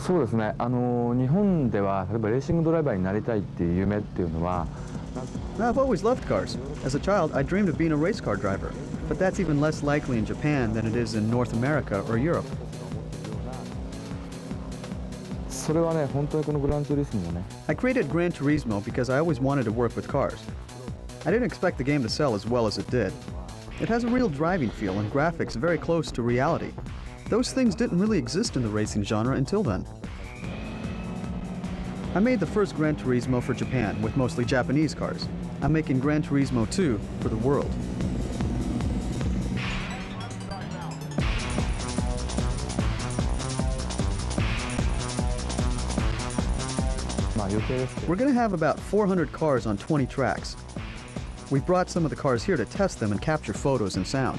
そうですね。日本では例えばレーシングドライバーになりたいっていう夢っていうのは。I've always loved cars. As a child, I dreamed of being a race car driver, but that's even less likely in Japan than it is in North America or Europe. それはね、本当にこのグランツーリスモをね。I created Gran Turismo because I always wanted to work with cars. I didn't expect the game to sell as well as it did. It has a real driving feel and graphics very close to reality. Those things didn't really exist in the racing genre until then. I made the first Gran Turismo for Japan with mostly Japanese cars. I'm making Gran Turismo 2 for the world. We're going to have about 400 cars on 20 tracks. We brought some of the cars here to test them and capture photos and sound.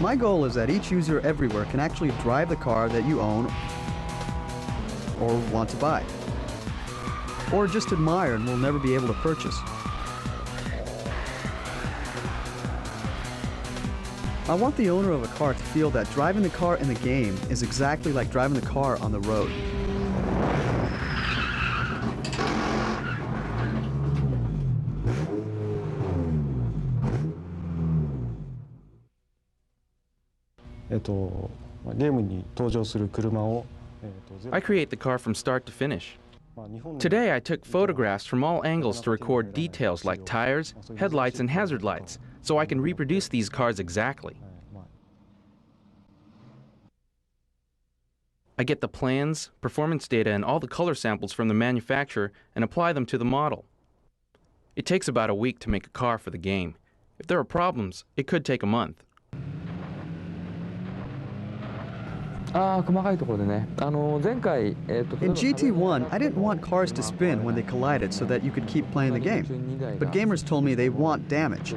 My goal is that each user everywhere can actually drive the car that you own or want to buy, or just admire and will never be able to purchase. I want the owner of a car to feel that driving the car in the game is exactly like driving the car on the road. I create the car from start to finish. Today I took photographs from all angles to record details like tires, headlights, and hazard lights, so I can reproduce these cars exactly. I get the plans, performance data, and all the color samples from the manufacturer and apply them to the model. It takes about a week to make a car for the game. If there are problems, it could take a month. In GT1, I didn't want cars to spin when they collided so that you could keep playing the game. But gamers told me they want damage.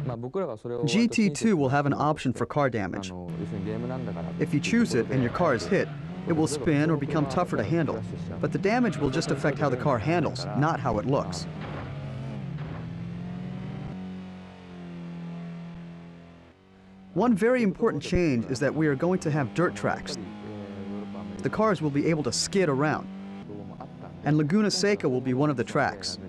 GT2 will have an option for car damage. If you choose it and your car is hit, it will spin or become tougher to handle. But the damage will just affect how the car handles, not how it looks. One very important change is that we are going to have dirt tracks. The cars will be able to skid around. And Laguna Seca will be one of the tracks.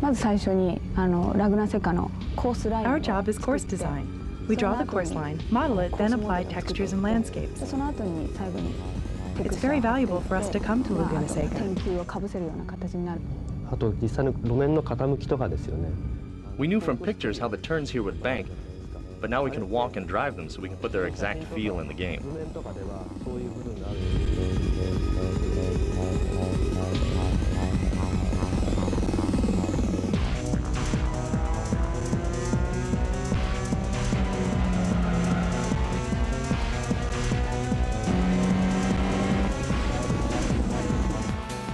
Our job is course design. We draw the course line, model it, then apply textures and landscapes. It's very valuable for us to come to Laguna Seca. We knew from pictures how the turns here would bank, but now we can walk and drive them so we can put their exact feel in the game.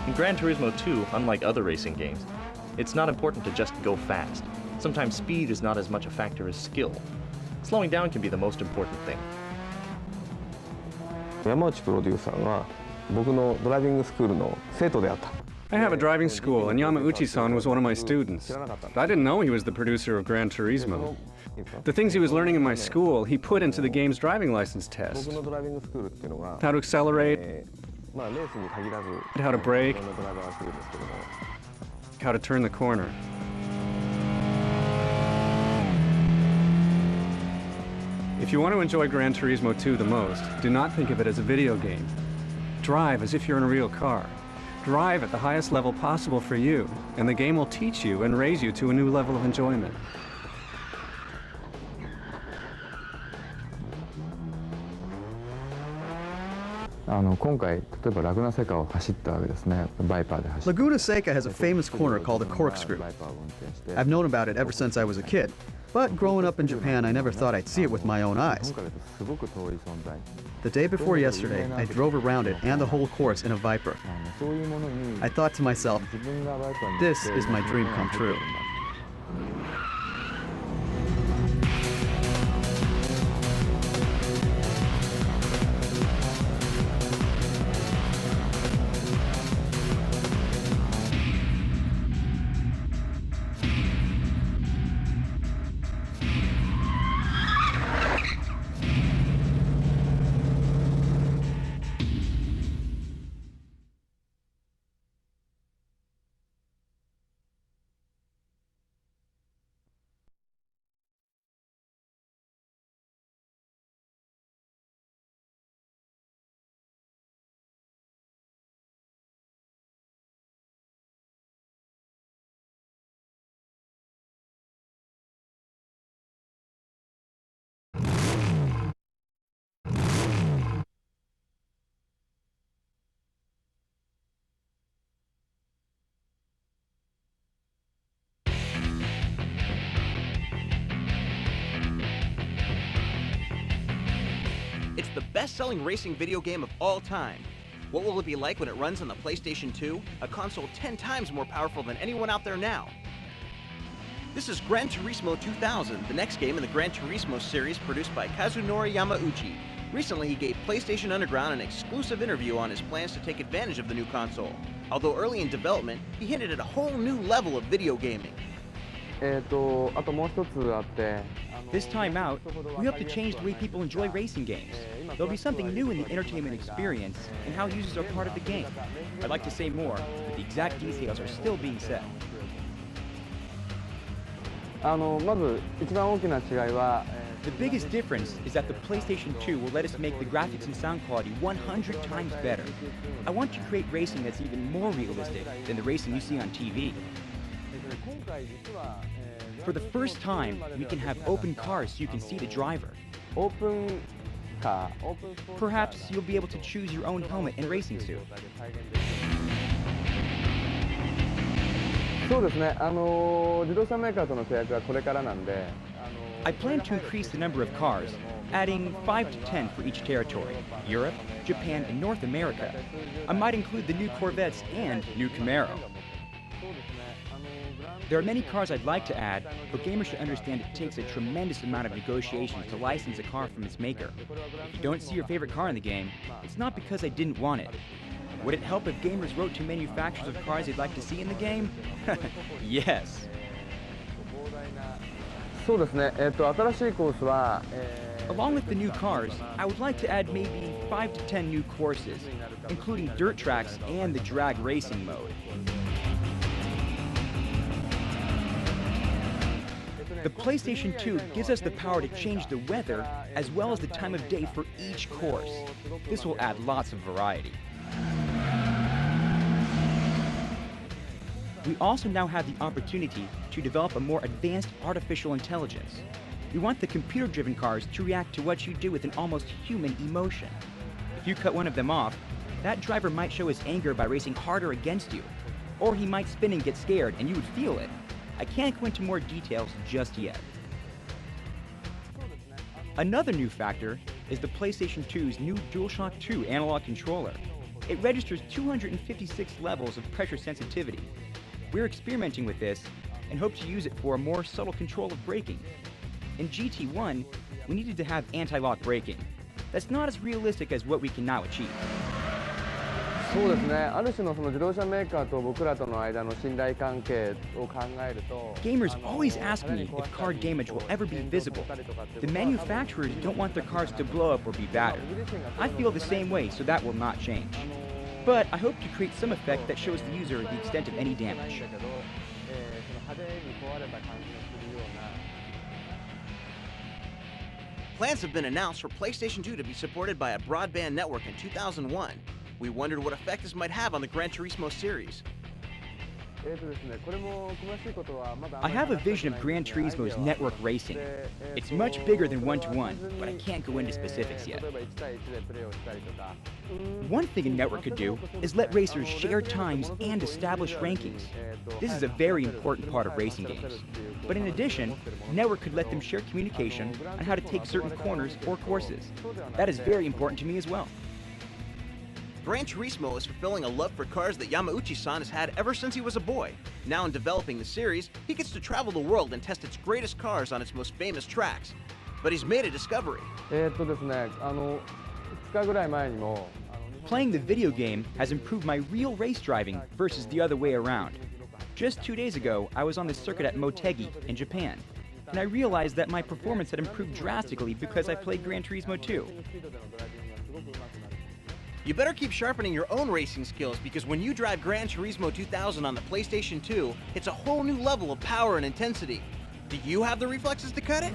In Gran Turismo 2, unlike other racing games, it's not important to just go fast. Sometimes speed is not as much a factor as skill. Slowing down can be the most important thing. I have a driving school, and Yamauchi-san was one of my students. But I didn't know he was the producer of Gran Turismo. The things he was learning in my school, he put into the game's driving license test. How to accelerate, how to brake, how to turn the corner. If you want to enjoy Gran Turismo 2 the most, do not think of it as a video game. Drive as if you're in a real car. Drive at the highest level possible for you, and the game will teach you and raise you to a new level of enjoyment. 今回、例えばラグナセカを走ったわけですね。バイパーで走った。Laguna Seca has a famous corner called the corkscrew. I've known about it ever since I was a kid, but growing up in Japan, I never thought I'd see it with my own eyes. The day before yesterday, I drove around it and the whole course in a Viper. I thought to myself, this is my dream come true. best-selling racing video game of all time. What will it be like when it runs on the PlayStation 2, a console 10 times more powerful than anyone out there now? This is Gran Turismo 2000, the next game in the Gran Turismo series produced by Kazunori Yamauchi. Recently, he gave PlayStation Underground an exclusive interview on his plans to take advantage of the new console. Although early in development, he hinted at a whole new level of video gaming. This time out, we hope to change the way people enjoy racing games. There'll be something new in the entertainment experience and how users are part of the game. I'd like to say more, but the exact details are still being set. The biggest difference is that the PlayStation 2 will let us make the graphics and sound quality 100 times better. I want to create racing that's even more realistic than the racing you see on TV. For the first time, we can have open cars so you can see the driver. Perhaps you'll be able to choose your own helmet and racing suit. I plan to increase the number of cars, adding 5 to 10 for each territory: Europe, Japan, and North America. I might include the new Corvettes and new Camaro. There are many cars I'd like to add, but gamers should understand it takes a tremendous amount of negotiation to license a car from its maker. If you don't see your favorite car in the game, it's not because I didn't want it. Would it help if gamers wrote to manufacturers of cars they'd like to see in the game? Yes. Along with the new cars, I would like to add maybe 5 to 10 new courses, including dirt tracks and the drag racing mode. The PlayStation 2 gives us the power to change the weather as well as the time of day for each course. This will add lots of variety. We also now have the opportunity to develop a more advanced artificial intelligence. We want the computer-driven cars to react to what you do with an almost human emotion. If you cut one of them off, that driver might show his anger by racing harder against you, or he might spin and get scared and you would feel it. I can't go into more details just yet. Another new factor is the PlayStation 2's new DualShock 2 analog controller. It registers 256 levels of pressure sensitivity. We're experimenting with this and hope to use it for a more subtle control of braking. In GT1, we needed to have anti-lock braking. That's not as realistic as what we can now achieve. Gamers always ask me if car damage will ever be visible. The manufacturers don't want their cars to blow up or be battered. I feel the same way, so that will not change. But I hope to create some effect that shows the user the extent of any damage. Plans have been announced for PlayStation 2 to be supported by a broadband network in 2001. We wondered what effect this might have on the Gran Turismo series. I have a vision of Gran Turismo's network racing. It's much bigger than one-to-one, but I can't go into specifics yet. One thing a network could do is let racers share times and establish rankings. This is a very important part of racing games. But in addition, a network could let them share communication on how to take certain corners or courses. That is very important to me as well. Gran Turismo is fulfilling a love for cars that Yamauchi-san has had ever since he was a boy. Now in developing the series, he gets to travel the world and test its greatest cars on its most famous tracks. But he's made a discovery. Playing the video game has improved my real race driving versus the other way around. Just 2 days ago, I was on the circuit at Motegi in Japan, and I realized that my performance had improved drastically because I played Gran Turismo 2. You better keep sharpening your own racing skills, because when you drive Gran Turismo 2000 on the PlayStation 2, it's a whole new level of power and intensity. Do you have the reflexes to cut it?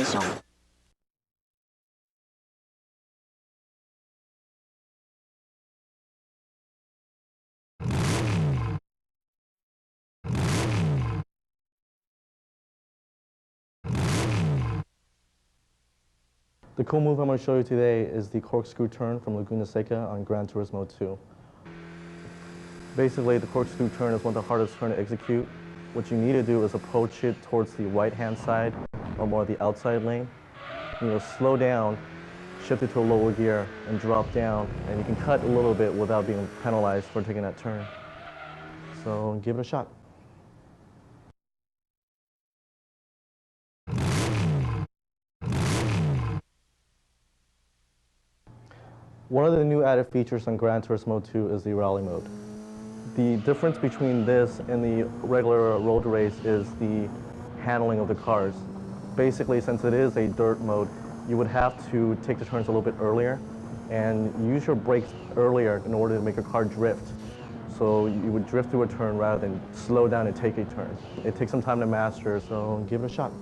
テーション。The cool move I'm going to show you today is the corkscrew turn from Laguna Seca on Gran Turismo 2. Basically, the corkscrew turn is one of the hardest turns to execute. What you need to do is approach it towards the right-hand side or more the outside lane. You slow down, shift it to a lower gear, and drop down, and you can cut a little bit without being penalized for taking that turn. So give it a shot. One of the new added features on Gran Turismo 2 is the rally mode. The difference between this and the regular road race is the handling of the cars. Basically, since it is a dirt mode, you would have to take the turns a little bit earlier and use your brakes earlier in order to make your car drift. So you would drift through a turn rather than slow down and take a turn. It takes some time to master, so give it a shot.